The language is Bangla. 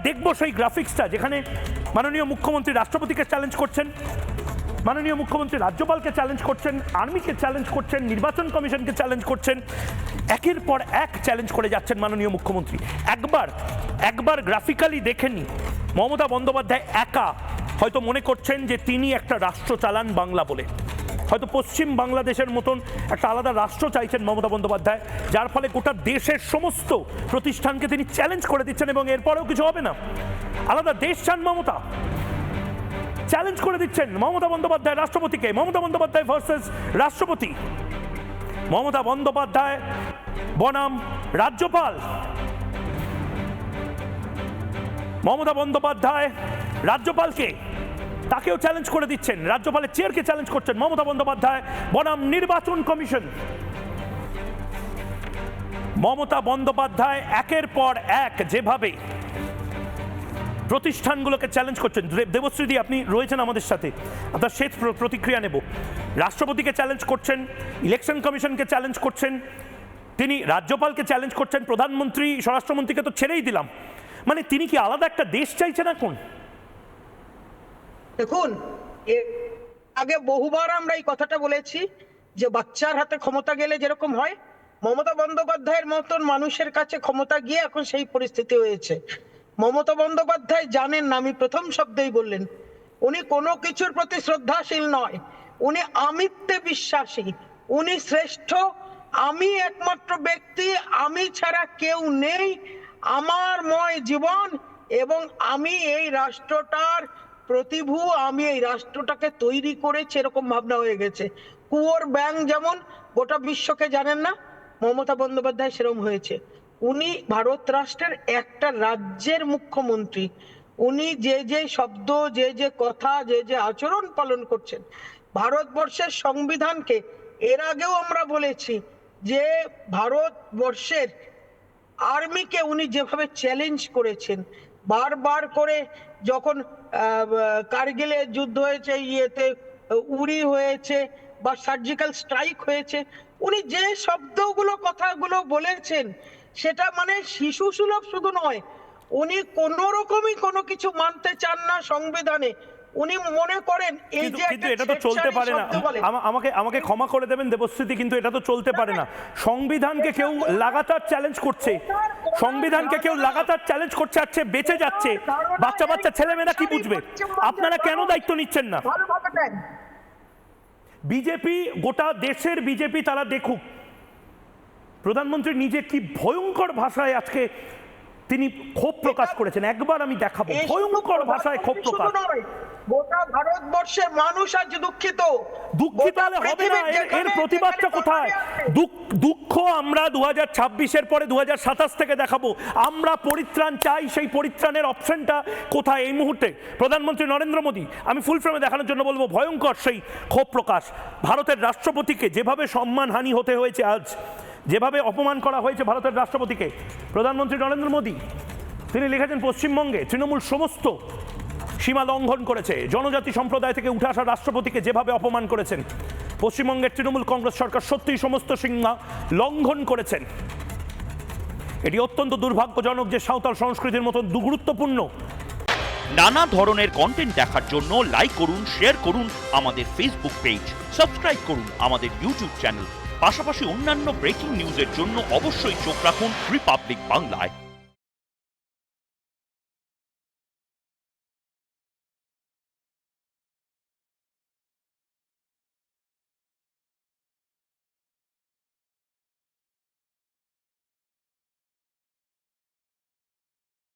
দেখবো সেই গ্রাফিক্সটা যেখানে মাননীয় মুখ্যমন্ত্রী রাষ্ট্রপতিকে চ্যালেঞ্জ করছেন, মাননীয় মুখ্যমন্ত্রী রাজ্যপালকে চ্যালেঞ্জ করছেন, আর্মিকে চ্যালেঞ্জ করছেন, নির্বাচন কমিশনকে চ্যালেঞ্জ করছেন, একের পর এক চ্যালেঞ্জ করে যাচ্ছেন মাননীয় মুখ্যমন্ত্রী। একবার গ্রাফিক্যালি দেখেনি মমতা বন্দ্যোপাধ্যায় একা হয়তো মনে করছেন যে তিনি একটা রাষ্ট্র চালান বাংলা বলে, হয়তো পশ্চিম বাংলাদেশের মতন একটা আলাদা রাষ্ট্র চাইছেন মমতা বন্দ্যোপাধ্যায়, যার ফলে গোটা দেশের সমস্ত প্রতিষ্ঠানকে তিনি চ্যালেঞ্জ করে দিচ্ছেন এবং এরপরেও কিছু হবে না। আলাদা দেশ চান মমতা, চ্যালেঞ্জ করে দিচ্ছেন মমতা বন্দ্যোপাধ্যায় রাষ্ট্রপতিকে, মমতা বন্দ্যোপাধ্যায় ভার্সেস রাষ্ট্রপতি, মমতা বন্দ্যোপাধ্যায় বনাম রাজ্যপাল, মমতা বন্দ্যোপাধ্যায় রাজ্যপালকে তাকেও চ্যালেঞ্জ করে দিচ্ছেন, রাজ্যপালের চেয়ারকে চ্যালেঞ্জ করছেন মমতা বন্দ্যোপাধ্যায় বনাম নির্বাচন কমিশন। মমতা বন্দ্যোপাধ্যায় একের পর এক যেভাবে প্রতিষ্ঠানগুলোকে চ্যালেঞ্জ করছেন, দেবশ্রীদি আপনি রয়েছেন আমাদের সাথে, আপনার শেষ প্রতিক্রিয়া নেব। রাষ্ট্রপতিকে চ্যালেঞ্জ করছেন, ইলেকশন কমিশনকে চ্যালেঞ্জ করছেন, তিনি রাজ্যপালকে চ্যালেঞ্জ করছেন, প্রধানমন্ত্রী স্বরাষ্ট্রমন্ত্রীকে তো ছেড়েই দিলাম, মানে তিনি কি আলাদা একটা দেশ চাইছেন এখন? দেখুন, আগে বহুবার আমরা এই কথাটা বলেছি যে বাচ্চার হাতে ক্ষমতা গেলে যেরকম হয়, মমতা বন্দ্যোপাধ্যায়ের মতন মানুষের কাছে ক্ষমতা গিয়ে এখন সেই পরিস্থিতি হয়েছে। মমতা বন্দ্যোপাধ্যায় জানেন না, আমি প্রথম শব্দেই বললেন, উনি কোনো কিছুর প্রতি শ্রদ্ধাশীল নয়, উনি আমিত্বে বিশ্বাসী, উনি শ্রেষ্ঠ, আমি একমাত্র ব্যক্তি, আমি ছাড়া কেউ নেই, আমারময় জীবন, এবং আমি এই রাষ্ট্রটার প্রতিভূ, আমি এই রাষ্ট্রটাকে তৈরি করেছি, এরকম ভাবনা হয়ে গেছে। কুয়োর ব্যাঙ যেমন গোটা বিশ্বকে জানেন না, মমতা বন্দ্যোপাধ্যায় সেরকম হয়েছে। উনি ভারত রাষ্ট্রের একটা রাজ্যের মুখ্যমন্ত্রী, উনি যে যে শব্দ, যে যে কথা, যে যে আচরণ পালন করছেন, ভারতবর্ষের সংবিধানকে, এর আগেও আমরা বলেছি যে ভারতবর্ষের আর্মিকে উনি যেভাবে চ্যালেঞ্জ করেছেন, বারবার করে যখন কার্গিলে যুদ্ধ হয়েছে, ইয়েতে উরি হয়েছে বা সার্জিক্যাল স্ট্রাইক হয়েছে, উনি যে শব্দগুলো কথাগুলো বলেছেন সেটা মানে শিশু সুলভ শুধু নয়, উনি কোন রকমই কোনো কিছু মানতে চান না সংবিধানে। উনি মনে করেন এই যে কিন্তু এটা তো চলতে পারে না, আমাকে ক্ষমা করে দেবেন দেবশ্রীতি, কিন্তু এটা তো চলতে পারে না। সংবিধানকে কেউ লাগাতার চ্যালেঞ্জ করছে, সংবিধানকে কেউ লাগাতার চ্যালেঞ্জ করছে, আছে বেঁচে যাচ্ছে, বাচ্চা বাচ্চা ছেলেমেয়েরা কি বুঝবে? আপনারা কেন দায়িত্ব নিচ্ছেন না? বিজেপি, গোটা দেশের বিজেপি তারা দেখুক প্রধানমন্ত্রী নিজে কি ভয়ঙ্কর ভাষায় আজকে তিনি ক্ষোভ প্রকাশ করেছেন। একবার আমি দেখাবো ভয়ঙ্কর ভাষায় ক্ষোভ প্রকাশ। গোটা ভারতবর্ষের মানুষ আজ দুঃখিত। দুঃখিত হলে হবে না, এর প্রতিবাদটা কোথায়? দুঃখ আমরা 2026-এর পরে 2027 থেকে দেখাবো। আমরা পরিত্রাণ চাই, সেই পরিত্রাণের অপশনটা কোথায় এই মুহূর্তে? প্রধানমন্ত্রী নরেন্দ্র মোদী, আমি ফুল ফ্রেমে দেখানোর জন্য বলবো, ভয়ঙ্কর সেই ক্ষোভ প্রকাশ। ভারতের রাষ্ট্রপতিকে যেভাবে সম্মানহানি হতে হয়েছে আজ, যেভাবে অপমান করা হয়েছে ভারতের রাষ্ট্রপতিকে, প্রধানমন্ত্রী নরেন্দ্র মোদী তিনি লিখেছেন পশ্চিমবঙ্গে তৃণমূল সমস্ত সীমা লঙ্ঘন করেছে, জনজাতি সম্প্রদায় থেকে উঠে আসা রাষ্ট্রপতিকে যেভাবে অপমান করেছেন, পশ্চিমবঙ্গের তৃণমূল কংগ্রেস সরকার সত্যিই সমস্ত সীমা লঙ্ঘন করেছেন। এটি অত্যন্ত দুর্ভাগ্যজনক যে সাঁওতাল সংস্কৃতির মতন গুরুত্বপূর্ণ নানা ধরনের কন্টেন্ট দেখার জন্য লাইক করুন, শেয়ার করুন আমাদের ফেসবুক পেজ, সাবস্ক্রাইব করুন আমাদের ইউটিউব চ্যানেল। পাশাপাশি অন্যান্য ব্রেকিং নিউজের জন্য অবশ্যই চোখ রাখুন রিপাবলিক বাংলায়।